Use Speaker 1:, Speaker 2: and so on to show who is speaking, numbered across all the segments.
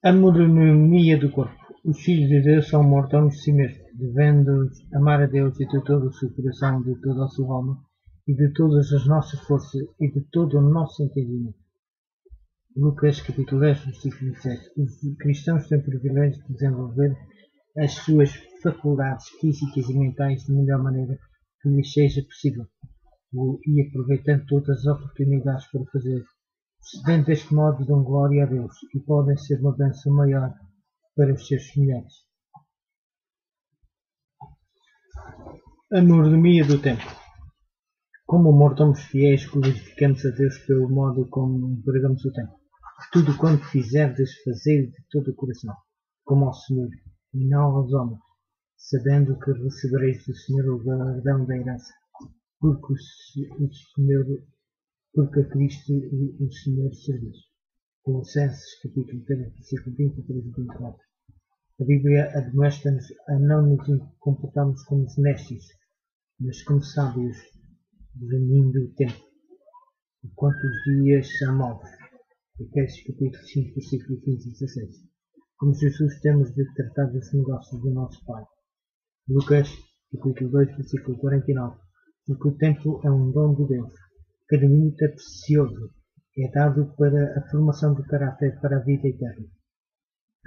Speaker 1: A mordomia do corpo. Os filhos de Deus são mordomos de si mesmos, devendo amar a Deus de todo o seu coração, de toda a sua alma, e de todas as nossas forças, e de todo o nosso entendimento. Lucas capítulo 10, versículo 7. Os cristãos têm o privilégio de desenvolver as suas faculdades físicas e mentais da melhor maneira que lhes seja possível, e aproveitando todas as oportunidades para fazer. Procedendo deste modo, dão glória a Deus e podem ser uma bênção maior para os seus semelhantes. A mordomia do tempo. Como mordomos fiéis, glorificamos a Deus pelo modo como empregamos o tempo. Tudo quanto fizerdes, fazei de todo o coração, como ao Senhor, e não aos homens, sabendo que recebereis do Senhor o galardão da herança, porque a Cristo o Senhor servis. Colossenses capítulo 3, versículo 23 e 24. A Bíblia admoesta-nos a não nos comportarmos como necios, mas como sábios, remindo o tempo, enquanto os dias são maus. Efésios capítulo 5, versículo 15 e 16. Como Jesus temos de tratar dos negócios do nosso Pai. Lucas capítulo 2, versículo 49. Porque o tempo é um dom de Deus. Cada minuto é precioso. É dado para a formação do caráter para a vida eterna.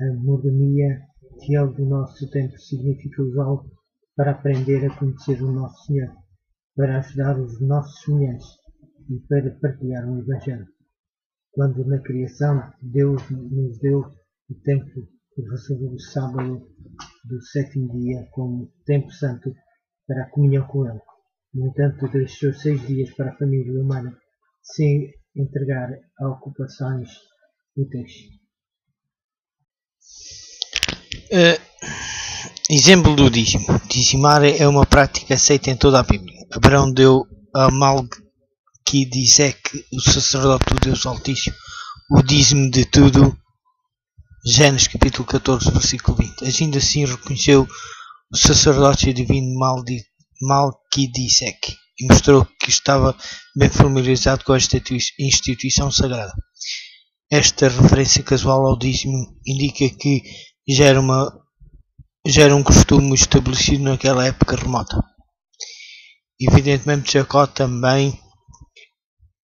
Speaker 1: A mordomia fiel do nosso tempo significa usá-lo para aprender a conhecer o nosso Senhor, para ajudar os nossos semelhantes e para partilhar o Evangelho. Quando na criação Deus nos deu o tempo e reservou o sábado do sétimo dia como tempo santo para a comunhão com Ele. No entanto, deixou 6 dias para a família humana sem entregar a ocupações úteis.
Speaker 2: Exemplo do dízimo. Dizimar é uma prática aceita em toda a Bíblia. Abraão deu a Melquisedeque, o sacerdote do Deus Altíssimo, o dízimo de tudo. Gênesis capítulo 14, versículo 20. Agindo assim, reconheceu o sacerdócio divino Melquisedeque e mostrou que estava bem familiarizado com esta instituição sagrada. Esta referência casual ao dízimo indica que já era um costume estabelecido naquela época remota. Evidentemente, Jacó também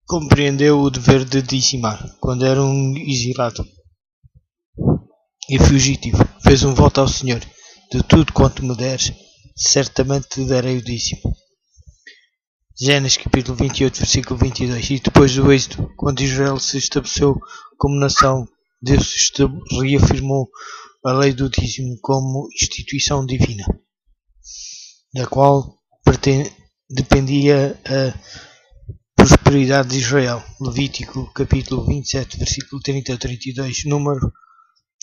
Speaker 2: compreendeu o dever de dizimar quando era um exilado e fugitivo. Fez um voto ao Senhor: de tudo quanto me deres, certamente te darei o dízimo. Gênesis capítulo 28, versículo 22. E depois do êxodo, quando Israel se estabeleceu como nação, Deus reafirmou a lei do dízimo como instituição divina, da qual dependia a prosperidade de Israel. Levítico capítulo 27, versículo 30 a 32.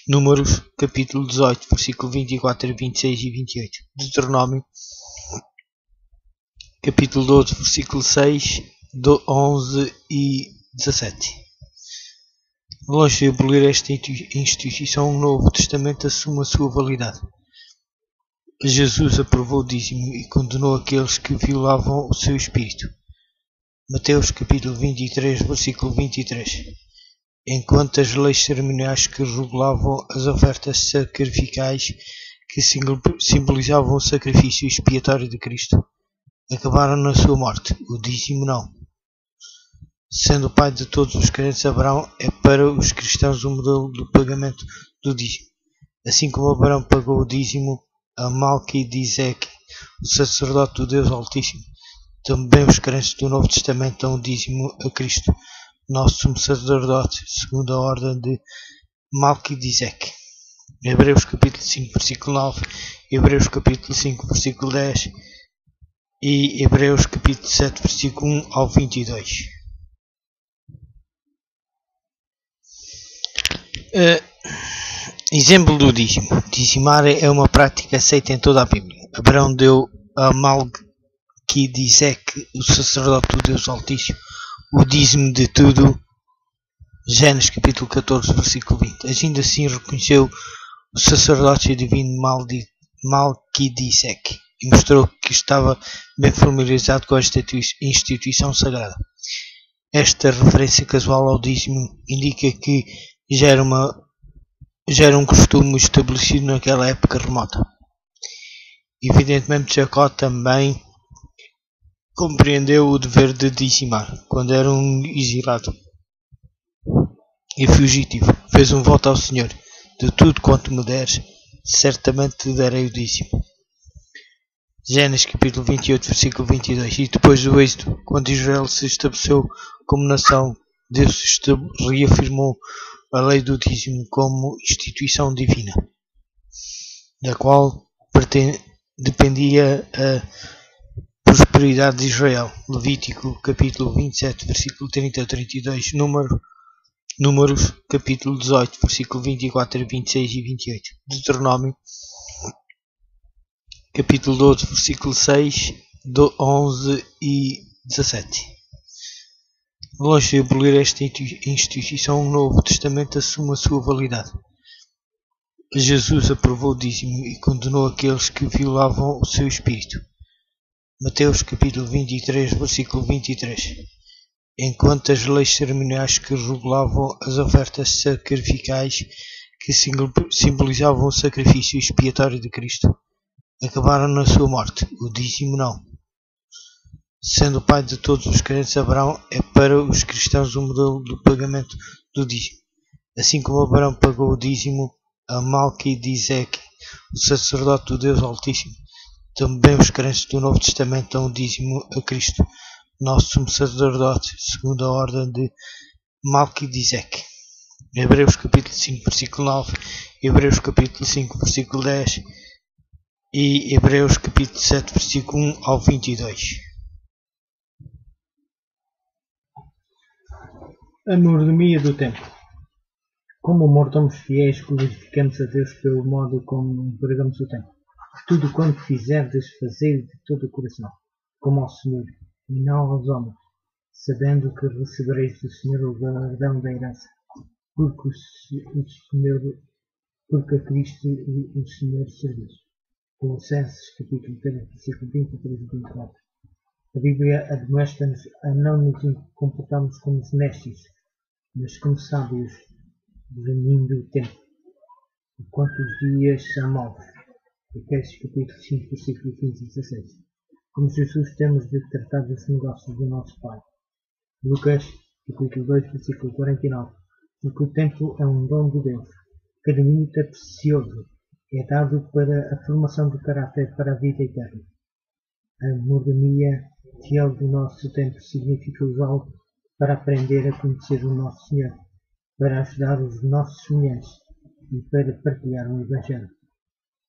Speaker 2: Números capítulo 18, versículo 24 a 26 e 28. Deuteronômio capítulo 12, versículo 6, 11 e 17. Longe de abolir esta instituição, o Novo Testamento assume a sua validade. Jesus aprovou o dízimo e condenou aqueles que violavam o seu espírito. Mateus capítulo 23, versículo 23. Enquanto as leis cerimoniais que regulavam as ofertas sacrificais, que simbolizavam o sacrifício expiatório de Cristo, acabaram na sua morte, o dízimo não. Sendo o pai de todos os crentes, Abraão é para os cristãos o modelo do pagamento do dízimo. Assim como Abraão pagou o dízimo a Melquisedeque, o sacerdote do Deus Altíssimo, também os crentes do Novo Testamento dão o dízimo a Cristo, nosso sumo sacerdote, segundo a ordem de Melquisedeque. Hebreus capítulo 5, versículo 9, Hebreus capítulo 5, versículo 10 e Hebreus capítulo 7, versículo 1 ao 22. Exemplo do dízimo. Dizimar é uma prática aceita em toda a Bíblia. Abraão deu a Melquisedeque, o sacerdote do Deus Altíssimo, o dízimo de tudo. Gênesis capítulo 14, versículo 20. Agindo assim, reconheceu o sacerdócio divino Melquisedeque e mostrou que estava bem familiarizado com esta instituição sagrada. Esta referência casual ao dízimo indica que já já era um costume estabelecido naquela época remota. Evidentemente Jacó também compreendeu o dever de dizimar, quando era um exilado e fugitivo. Fez um voto ao Senhor: de tudo quanto me deres, certamente te darei o dízimo. Gênesis capítulo 28, versículo 22. E depois do êxodo, quando Israel se estabeleceu como nação, Deus reafirmou a lei do dízimo como instituição divina, da qual dependia a prosperidade de Israel. Levítico capítulo 27, versículo 30 a 32. Números capítulo 18, versículo 24 a 26 e 28. Deuteronômio capítulo 12, versículo 6, 11 e 17. Longe de abolir esta instituição, o Novo Testamento assume a sua validade. Jesus aprovou o dízimo e condenou aqueles que violavam o seu espírito. Mateus capítulo 23, versículo 23. Enquanto as leis cerimoniais que regulavam as ofertas sacrificais, que simbolizavam o sacrifício expiatório de Cristo, acabaram na sua morte, o dízimo não. Sendo o pai de todos os crentes, Abraão é para os cristãos o modelo do pagamento do dízimo. Assim como Abraão pagou o dízimo a Melquisedeque, o sacerdote do Deus Altíssimo, também os crentes do Novo Testamento dão o dízimo a Cristo, nosso sumo sacerdote, segundo a ordem de Melquisedeque. Hebreus capítulo 5, versículo 9, Hebreus capítulo 5, versículo 10 e Hebreus capítulo 7, versículo 1 ao 22.
Speaker 1: A mordomia do tempo. Como mordomos fiéis, glorificamos a Deus pelo modo como empregamos o tempo. Tudo quanto fizerdes, fazei de todo o coração, como ao Senhor, e não aos homens, sabendo que recebereis do Senhor o galardão da herança, porque a Cristo o Senhor servis. Colossenses capítulo 3, versículo 23 e 24. A Bíblia admoesta-nos a não nos comportarmos como necios, mas como sábios, reunindo o tempo, enquanto os dias são maus. Efésios capítulo 5, versículo 15 e 16. Como Jesus temos de tratar dos negócios do nosso Pai. Lucas capítulo 2, versículo 49. Porque o tempo é um dom de Deus. Cada minuto é precioso. É dado para a formação do caráter para a vida eterna. A mordomia fiel do nosso tempo significa usá-lo para aprender a conhecer o nosso Senhor, para ajudar os nossos semelhantes e para partilhar o Evangelho.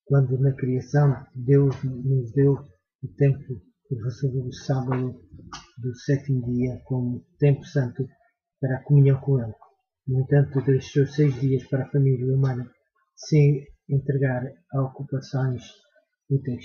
Speaker 1: Quando na criação Deus nos deu o tempo e reservou o sábado do sétimo dia como tempo santo para a comunhão com Ele. No entanto, deixou 6 dias para a família humana se entregar a ocupações úteis.